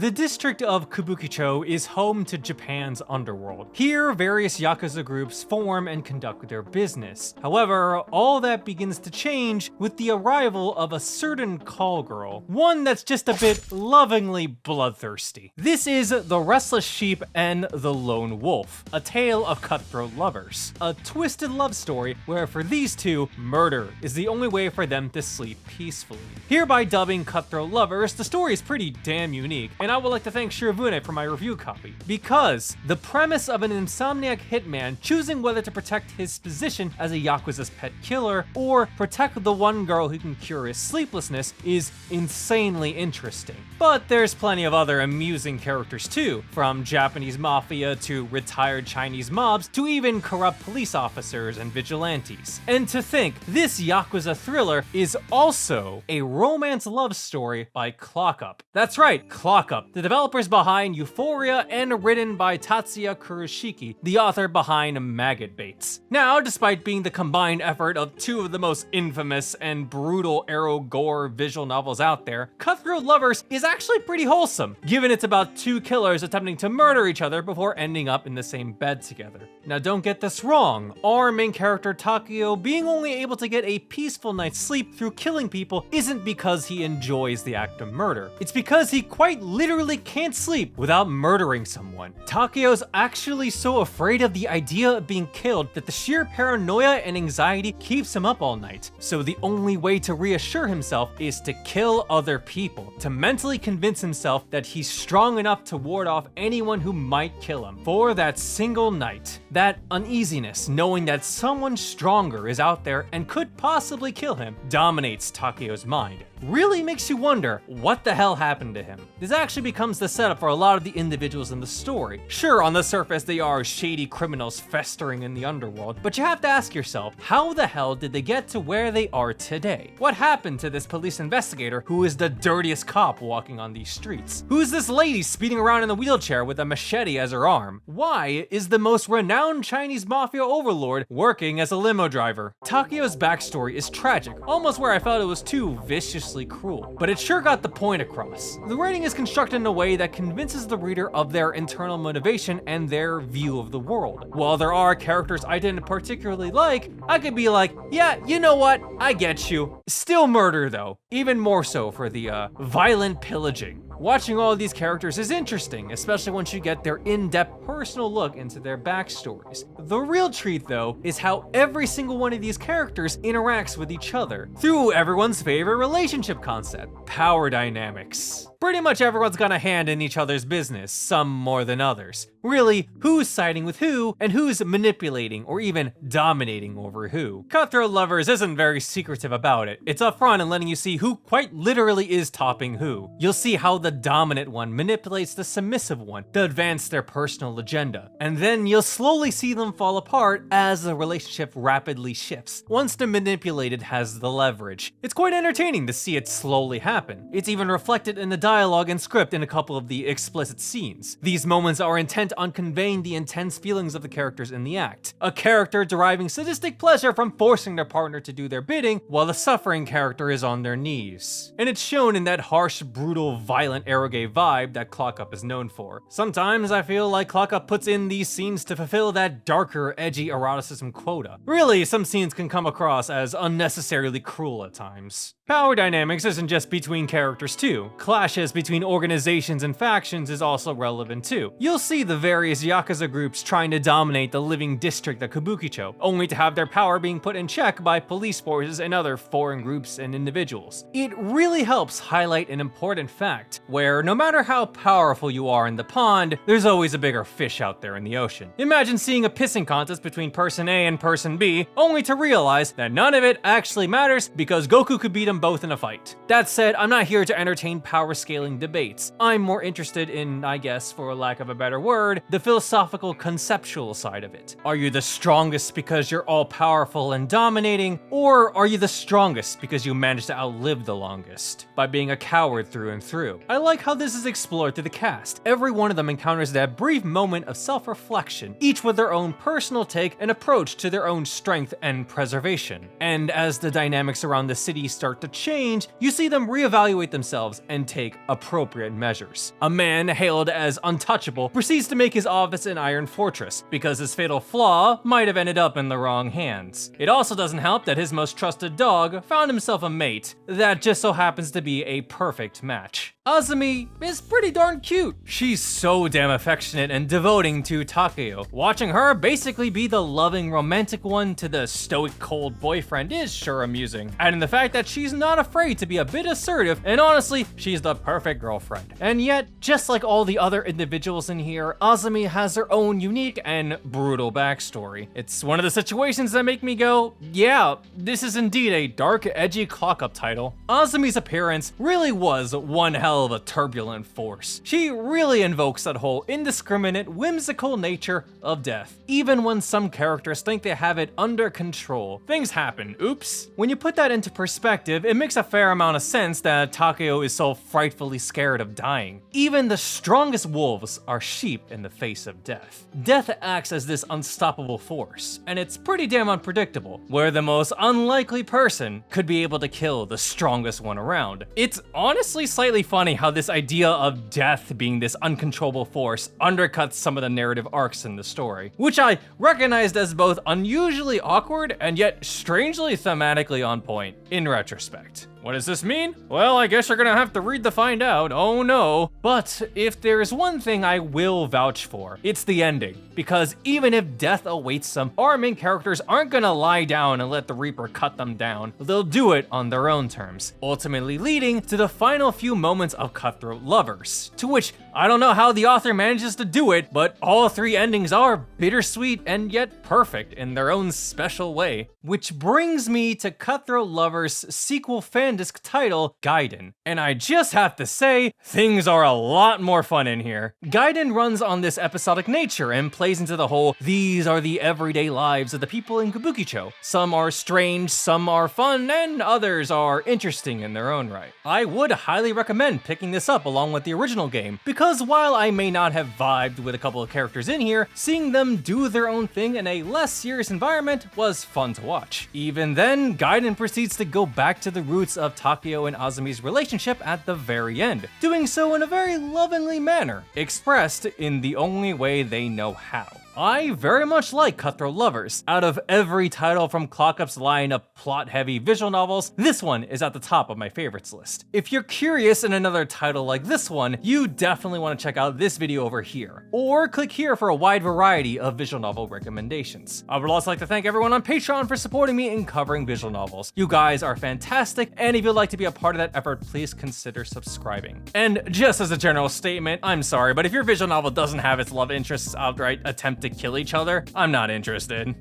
The district of Kabukicho is home to Japan's underworld. Here, various Yakuza groups form and conduct their business. However, all that begins to change with the arrival of a certain call girl, one that's just a bit lovingly bloodthirsty. This is The Restless Sheep and the Lone Wolf, a tale of cutthroat lovers. A twisted love story where for these two, murder is the only way for them to sleep peacefully. Hereby dubbing Cutthroat Lovers, the story is pretty damn unique, and I would like to thank Shirobune for my review copy, because the premise of an insomniac hitman choosing whether to protect his position as a Yakuza's pet killer or protect the one girl who can cure his sleeplessness is insanely interesting. But there's plenty of other amusing characters too, from Japanese mafia to retired Chinese mobs to even corrupt police officers and vigilantes. And to think, this Yakuza thriller is also a romance love story by Clock Up. That's right, Clock Up, the developers behind Euphoria and written by Tatsuya Kuroshiki, the author behind Maggot Baits. Now, despite being the combined effort of two of the most infamous and brutal ero gore visual novels out there, Cutthroat Lovers is actually pretty wholesome, given it's about two killers attempting to murder each other before ending up in the same bed together. Now don't get this wrong, our main character Tako being only able to get a peaceful night's sleep through killing people isn't because he enjoys the act of murder. It's because he quite literally can't sleep without murdering someone. Takeo's actually so afraid of the idea of being killed that the sheer paranoia and anxiety keeps him up all night. So the only way to reassure himself is to kill other people, to mentally convince himself that he's strong enough to ward off anyone who might kill him for that single night. That uneasiness, knowing that someone stronger is out there and could possibly kill him, dominates Takeo's mind. Really makes you wonder what the hell happened to him. This actually becomes the setup for a lot of the individuals in the story. Sure, on the surface they are shady criminals festering in the underworld, but you have to ask yourself, how the hell did they get to where they are today? What happened to this police investigator who is the dirtiest cop walking on these streets? Who's this lady speeding around in a wheelchair with a machete as her arm? Why is the most renowned Chinese mafia overlord working as a limo driver? Takeo's backstory is tragic, almost where I felt it was too viciously cruel, but it sure got the point across. The writing is constructed in a way that convinces the reader of their internal motivation and their view of the world. While there are characters I didn't particularly like, I could be like, yeah, you know what, I get you. Still murder though, even more so for the violent pillaging. Watching all of these characters is interesting, especially once you get their in-depth personal look into their backstories. The real treat though is how every single one of these characters interacts with each other through everyone's favorite relationship concept, power dynamics. Pretty much everyone's got a hand in each other's business, some more than others. Really, who's siding with who, and who's manipulating or even dominating over who. Cutthroat Lovers isn't very secretive about it. It's upfront and letting you see who quite literally is topping who. You'll see how the dominant one manipulates the submissive one to advance their personal agenda. And then you'll slowly see them fall apart as the relationship rapidly shifts, once the manipulated has the leverage. It's quite entertaining to see it slowly happen. It's even reflected in the dialogue and script in a couple of the explicit scenes. These moments are intent on conveying the intense feelings of the characters in the act. A character deriving sadistic pleasure from forcing their partner to do their bidding, while the suffering character is on their knees. And it's shown in that harsh, brutal, violent eroge vibe that Clock Up is known for. Sometimes I feel like Clock Up puts in these scenes to fulfill that darker, edgy eroticism quota. Really, some scenes can come across as unnecessarily cruel at times. Power dynamics isn't just between characters too. Clashes between organizations and factions is also relevant too. You'll see the various Yakuza groups trying to dominate the living district of Kabukicho, only to have their power being put in check by police forces and other foreign groups and individuals. It really helps highlight an important fact, where no matter how powerful you are in the pond, there's always a bigger fish out there in the ocean. Imagine seeing a pissing contest between person A and person B, only to realize that none of it actually matters because Goku could beat them both in a fight. That said, I'm not here to entertain power scaling debates. I'm more interested in, I guess for lack of a better word, third, the philosophical conceptual side of it. Are you the strongest because you're all powerful and dominating, or are you the strongest because you managed to outlive the longest by being a coward through and through? I like how this is explored through the cast. Every one of them encounters that brief moment of self-reflection, each with their own personal take and approach to their own strength and preservation. And as the dynamics around the city start to change, you see them reevaluate themselves and take appropriate measures. A man hailed as untouchable proceeds to make his office an iron fortress because his fatal flaw might have ended up in the wrong hands. It also doesn't help that his most trusted dog found himself a mate that just so happens to be a perfect match. Azami is pretty darn cute. She's so damn affectionate and devoting to Tako. Watching her basically be the loving romantic one to the stoic cold boyfriend is sure amusing. And the fact that she's not afraid to be a bit assertive, and honestly, she's the perfect girlfriend. And yet, just like all the other individuals in here, Azami has her own unique and brutal backstory. It's one of the situations that make me go, yeah, this is indeed a dark, edgy clock-up title. Azami's appearance really was one hell of a turbulent force. She really invokes that whole indiscriminate, whimsical nature of death. Even when some characters think they have it under control, things happen, oops. When you put that into perspective, it makes a fair amount of sense that Tako is so frightfully scared of dying. Even the strongest wolves are sheep in the face of death. Death acts as this unstoppable force, and it's pretty damn unpredictable, where the most unlikely person could be able to kill the strongest one around. It's honestly slightly funny how this idea of death being this uncontrollable force undercuts some of the narrative arcs in the story, which I recognized as both unusually awkward and yet strangely thematically on point in retrospect. What does this mean? Well, I guess you're gonna have to read to find out, oh no. But if there's one thing I will vouch for, it's the ending. Because even if death awaits them, our main characters aren't gonna lie down and let the Reaper cut them down. They'll do it on their own terms, ultimately leading to the final few moments of Cutthroat Lovers, to which I don't know how the author manages to do it, but all three endings are bittersweet and yet perfect in their own special way. Which brings me to Cutthroat Lovers' sequel Fandisc title, Gaiden. And I just have to say, things are a lot more fun in here. Gaiden runs on this episodic nature and plays into the whole, these are the everyday lives of the people in Kabukicho. Some are strange, some are fun, and others are interesting in their own right. I would highly recommend picking this up along with the original game, because while I may not have vibed with a couple of characters in here, seeing them do their own thing in a less serious environment was fun to watch. Even then, Gaiden proceeds to go back to the roots of Tako and Azami's relationship at the very end, doing so in a very lovingly manner, expressed in the only way they know how. I very much like Cutthroat Lovers. Out of every title from Clockup's line of plot-heavy visual novels, this one is at the top of my favorites list. If you're curious in another title like this one, you definitely want to check out this video over here, or click here for a wide variety of visual novel recommendations. I would also like to thank everyone on Patreon for supporting me in covering visual novels. You guys are fantastic, and if you'd like to be a part of that effort, please consider subscribing. And just as a general statement, I'm sorry, but if your visual novel doesn't have its love interests outright attempt to kill each other, I'm not interested.